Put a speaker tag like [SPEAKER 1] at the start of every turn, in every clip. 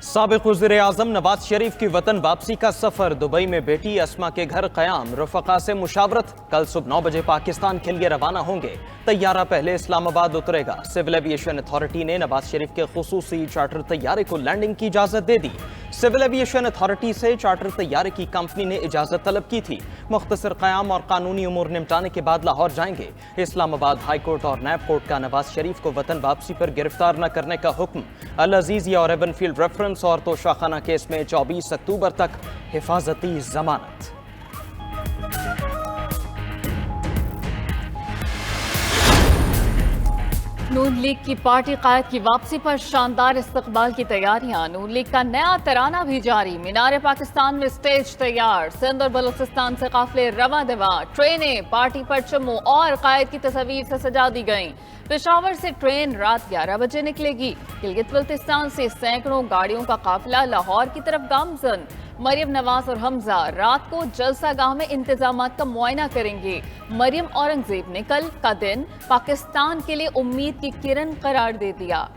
[SPEAKER 1] साबिक वज़ीर-ए-आज़म नवाज शरीफ की वतन वापसी का सफर। दुबई में बेटी अस्मा के घर क़याम, रफ़क़ा से मुशावरत। कल सुबह 9 बजे पाकिस्तान के लिए रवाना होंगे। तैयारा पहले इस्लामाबाद उतरेगा। सिविल एविएशन अथॉरिटी ने नवाज शरीफ के खुसूसी चार्टर तैयारे को लैंडिंग की इजाज़त दे दी। सिविल एविएशन अथॉरिटी से चार्टर तैयारे की कंपनी ने इजाज़त तलब की थी। मुख्तसर क़याम और कानूनी उमूर निपटाने के बाद लाहौर जाएंगे। इस्लामाबाद हाई कोर्ट और नैब कोर्ट का नवाज शरीफ को वतन वापसी पर गिरफ्तार न करने का हुक्म। अल अजीज़िया और एवनफील्ड रेफरेंस और तोशाखाना केस में 24 अक्टूबर तक हिफाजती जमानत।
[SPEAKER 2] नून लीग की पार्टी कायद की वापसी पर शानदार इस्तकबाल की तैयारियां। नून लीग का नया तराना भी जारी। मीनारे पाकिस्तान में स्टेज तैयार। सिंध और बलूचिस्तान से काफिले रवा दवा। ट्रेनें पार्टी परचमों और कायद की तस्वीर से सजा दी गईं। पेशावर से ट्रेन रात 11 बजे निकलेगी। गिलगित बल्तिस्तान से सैकड़ों गाड़ियों का काफिला लाहौर की तरफ गामजन। मरियम नवाज और हमजा रात को जलसा गाह में इंतजामात का मुआयना करेंगे। मरियम औरंगजेब ने कल का दिन पाकिस्तान के लिए उम्मीद की किरण करार दे दिया।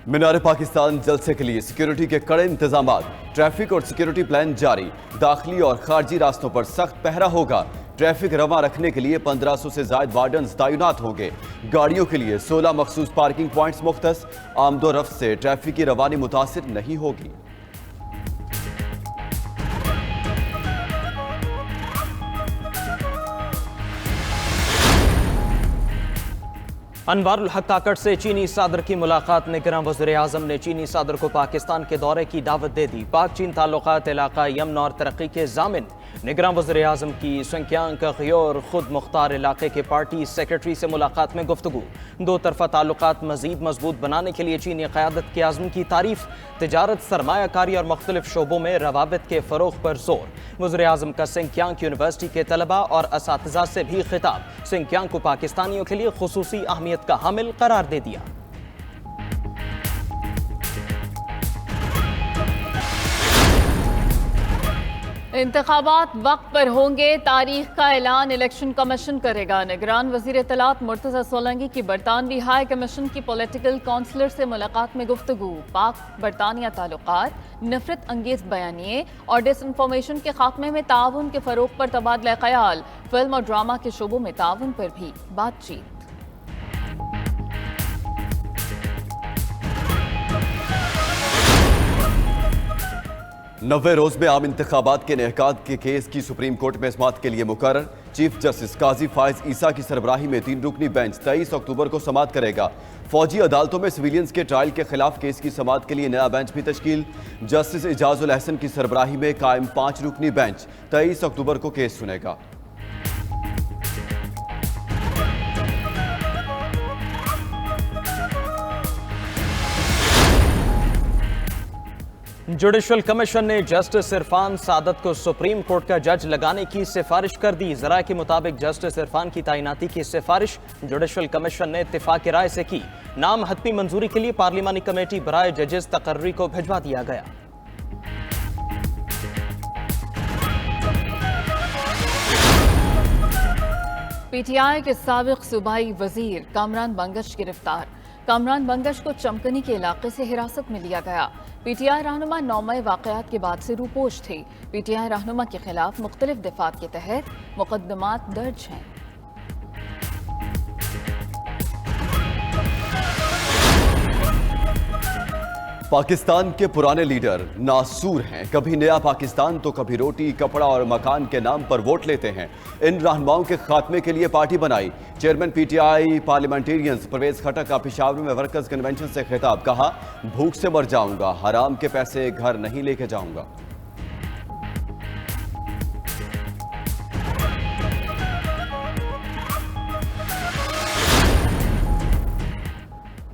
[SPEAKER 3] मीनार पाकिस्तान जलसे के लिए सिक्योरिटी के कड़े इंतजामात। ट्रैफिक और सिक्योरिटी प्लान जारी। दाखिली और खारजी रास्तों पर सख्त पहरा होगा। ट्रैफिक रवा रखने के लिए 1500 से ज्यादा वार्डन्स तैनात होंगे। गाड़ियों के लिए 16 मखसूस पार्किंग पॉइंट्स मुख्तस। आमदोरफ्त से ट्रैफिक की रवानी मुतासिर नहीं होगी।
[SPEAKER 1] अनवारुल हक काकड़ से चीनी सदर की मुलाकात। निगरां वज़ीर-ए-आज़म ने चीनी सदर को पाकिस्तान के दौरे की दावत दे दी। पाक चीन ताल्लुकात इलाका यमन और तरक्की के ज़ामिन। निगरां वज़ीर-ए-आज़म की संख्यांक ग़ियोर खुद मुख्तार इलाके के पार्टी सेक्रेटरी से मुलाकात में गुफ्तगू। दो तरफ़ा ताल्लुकात मज़ीद मजबूत बनाने के लिए चीनी क़यादत के आज़म की तारीफ। तिजारत, सरमायाकारी और मुख्तलिफ शोबों में रवाबित के फ़रोग़ पर जोर। वज़ीर-ए-आज़म का सिंकियांग यूनिवर्सिटी के तलबा और असातिज़ा से भी खिताब। सिंकियांग को पाकिस्तानियों के लिए खुसूसी अहमियत का हामिल करार दे दिया।
[SPEAKER 2] इंतखाबात वक्त पर होंगे। तारीख का ऐलान इलेक्शन कमीशन करेगा। निगरान वज़ीर इत्तलात मुर्तज़ा सोलंकी की बरतानवी हाई कमीशन की पॉलिटिकल काउंसलर से मुलाकात में गुफ्तगू। पाक बरतानिया ताल्लुकात, नफरत अंगेज बयानिए और डिसइंफॉर्मेशन के खात्मे में ताउन के फ़रोग़ पर तबादला ख्याल। फिल्म और ड्रामा के शोबों में ताउन पर भी बातचीत।
[SPEAKER 3] नब्बे रोज में आम इंतखाबात के इनेकाद के केस की सुप्रीम कोर्ट में समाअत के लिए मुकर्रर। चीफ जस्टिस काजी फायज ईसा की सरबराही में 3 रुकनी बेंच 23 अक्टूबर को समाअत करेगा। फौजी अदालतों में सिविलियंस के ट्रायल के खिलाफ केस की समाअत के लिए नया बेंच भी तश्कील। जस्टिस इजाजुल अहसन की सरबराही में कायम 5 रुकनी बेंच 23 अक्टूबर को केस सुनेगा।
[SPEAKER 1] जुडिशल कमीशन ने जस्टिस इरफान सादत को सुप्रीम कोर्ट का जज लगाने की सिफारिश कर दी। जरा के मुताबिक जस्टिस इरफान की तैनाती की सिफारिश जुडिशल कमीशन ने इत्तेफाक राय से की। नाम हतमी मंजूरी के लिए पार्लिमानी कमेटी बराए जजेस तकर्री को भिजवा दिया गया।
[SPEAKER 2] पीटीआई के साबिक सूबाई वजीर कामरान बंगश गिरफ्तार। कामरान बंगश को चमकनी के इलाके से हिरासत में लिया गया। पीटीआई रहनुमा 9 मई वाक़यात के बाद से रूपोश थे। पीटीआई रहनुमा के खिलाफ मुख्तलिफ दफात के तहत मुकदमात दर्ज हैं।
[SPEAKER 3] पाकिस्तान के पुराने लीडर नासूर हैं। कभी नया पाकिस्तान तो कभी रोटी, कपड़ा और मकान के नाम पर वोट लेते हैं। इन रहनुमाओं के खात्मे के लिए पार्टी बनाई। चेयरमैन पीटीआई पार्लियामेंटेरियंस परवेज खटक का पेशावर में वर्कर्स कन्वेंशन से खिताब। कहा, भूख से मर जाऊंगा, हराम के पैसे घर नहीं लेके जाऊंगा।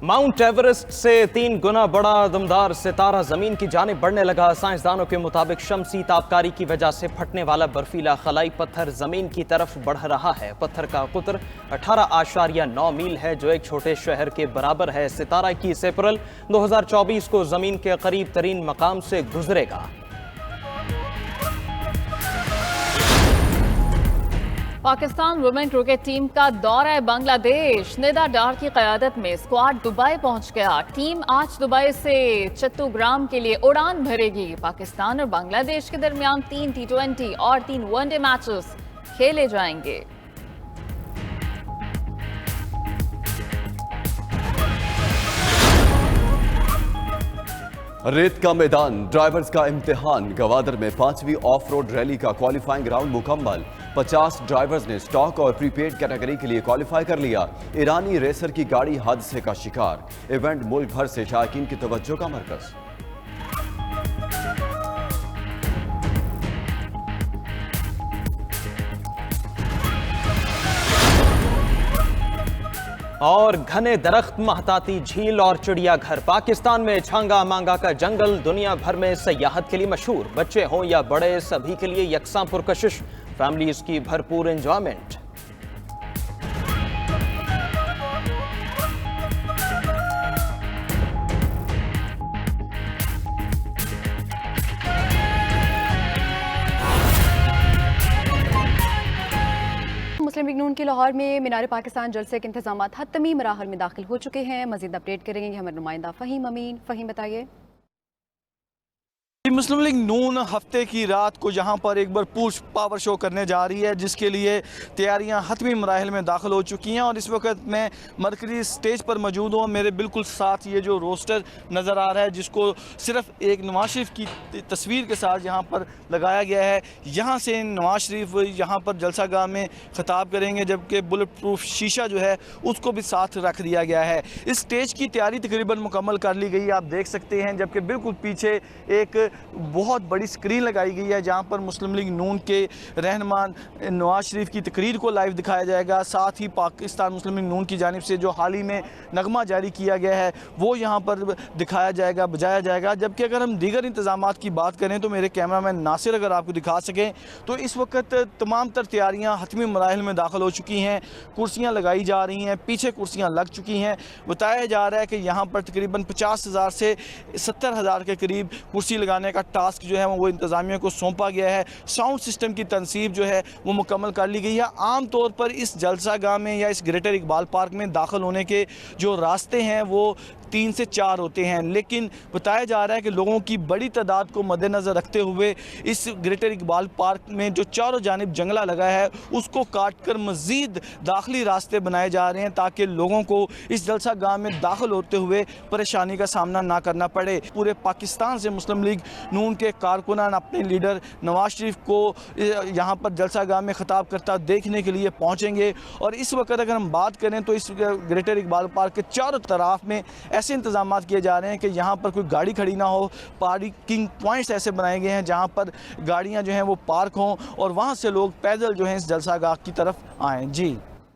[SPEAKER 1] माउंट एवरेस्ट से 3 गुना बड़ा दमदार सितारा जमीन की जानिब बढ़ने लगा। साइंसदानों के मुताबिक शमसी तापकारी की वजह से फटने वाला बर्फीला खलाई पत्थर जमीन की तरफ बढ़ रहा है। पत्थर का कुतर 18.9 मील है, जो एक छोटे शहर के बराबर है। सितारा 21 अप्रैल 2024 को जमीन के करीब तरीन मकाम से गुजरेगा।
[SPEAKER 2] पाकिस्तान वुमेन क्रिकेट टीम का दौरा बांग्लादेश। निदा डार की क़यादत में स्क्वाड दुबई पहुंच गया। टीम आज दुबई से चट्टूग्राम के लिए उड़ान भरेगी। पाकिस्तान और बांग्लादेश के दरमियान 3 T20 और 3 वनडे मैचेस खेले जाएंगे।
[SPEAKER 3] रेत का मैदान, ड्राइवर्स का इम्तिहान। गवादर में 5वीं ऑफ रोड रैली का क्वालिफाइंग राउंड मुकम्मल। 50 ड्राइवर्स ने स्टॉक और प्रीपेड कैटेगरी के लिए क्वालिफाई कर लिया। ईरानी रेसर की गाड़ी हादसे का शिकार। इवेंट मुल्क भर से शायकीन की तवज्जो का मरकज।
[SPEAKER 1] और घने दरख्त, महताती झील और चिड़ियाघर। पाकिस्तान में झांगा मांगा का जंगल दुनिया भर में सयाहत के लिए मशहूर। बच्चे हों या बड़े, सभी के लिए यकसां पुरकशिश। फैमिलीज की भरपूर एंजॉयमेंट।
[SPEAKER 4] मुस्लिम लीग नून के लाहौर में मीनार पाकिस्तान जलसे के इंतजाम हतमी मराहल में दाखिल हो चुके हैं। मजीद अपडेट करेंगे हमारे नुमाइंदा फ़हीम अमीन। फ़हीम बताइए।
[SPEAKER 5] मुस्लिम लीग नून हफ्ते की रात को यहाँ पर एक बार पूछ पावर शो करने जा रही है, जिसके लिए तैयारियाँ हतमी मराहल में दाखिल हो चुकी हैं। और इस वक्त मैं मरकज़ी स्टेज पर मौजूद हूँ। मेरे बिल्कुल साथ ये जो रोस्टर नज़र आ रहा है, जिसको सिर्फ एक नवाज शरीफ की तस्वीर के साथ यहाँ पर लगाया गया है। यहाँ से नवाज शरीफ यहाँ पर जलसा गाह में ख़िताब करेंगे, जबकि बुलेट प्रूफ शीशा जो है उसको भी साथ रख दिया गया है। इस स्टेज की तैयारी तकरीबन मुकम्मल कर ली गई है, आप देख सकते हैं। जबकि बिल्कुल पीछे एक बहुत बड़ी स्क्रीन लगाई गई है, जहां पर मुस्लिम लीग नून के रहनुमा नवाज शरीफ की तकरीर को लाइव दिखाया जाएगा। साथ ही पाकिस्तान मुस्लिम लीग नून की जानिब से जो हाल ही में नगमा जारी किया गया है वो यहां पर दिखाया जाएगा, बजाया जाएगा। जबकि अगर हम दीगर इंतजामात की बात करें तो मेरे कैमरामैन नासिर अगर आपको दिखा सकें तो इस वक्त तमाम तर तैयारियाँ हतमी मराहिल में दाखिल हो चुकी हैं। कुर्सियाँ लगाई जा रही हैं, पीछे कुर्सियाँ लग चुकी हैं। बताया जा रहा है कि यहाँ पर तकरीबन 50,000 से 70,000 के करीब कुर्सी लगाने का टास्क जो है वो इंतज़ामिया को सौंपा गया है। साउंड सिस्टम की तनसीब जो है वो मुकम्मल कर ली गई है। आम तौर पर इस जलसा गाह में या इस ग्रेटर इकबाल पार्क में दाखिल होने के जो रास्ते हैं वो 3 से 4 होते हैं, लेकिन बताया जा रहा है कि लोगों की बड़ी तादाद को मद्देनज़र रखते हुए इस ग्रेटर इकबाल पार्क में जो चारों जानिब जंगला लगा है उसको काट कर मज़ीद दाखिली रास्ते बनाए जा रहे हैं, ताकि लोगों को इस जलसा गाह में दाखिल होते हुए परेशानी का सामना ना करना पड़े। पूरे पाकिस्तान से मुस्लिम लीग नून के कारकुनान अपने लीडर नवाज शरीफ को यहाँ पर जलसा गाह में खिताब करता देखने के लिए पहुँचेंगे। और इस वक्त अगर हम बात करें तो इस ग्रेटर इकबाल पार्क के चारों तरफ में ऐसे इंतजाम किए जा रहे हैं कि यहाँ पर कोई गाड़ी खड़ी ना हो। पार्किंग पॉइंट्स ऐसे बनाए गए हैं जहाँ पर गाड़ियाँ जो हैं वो पार्क हों और वहाँ से लोग पैदल जो हैं इस जलसा गाह की तरफ आएँ। जी।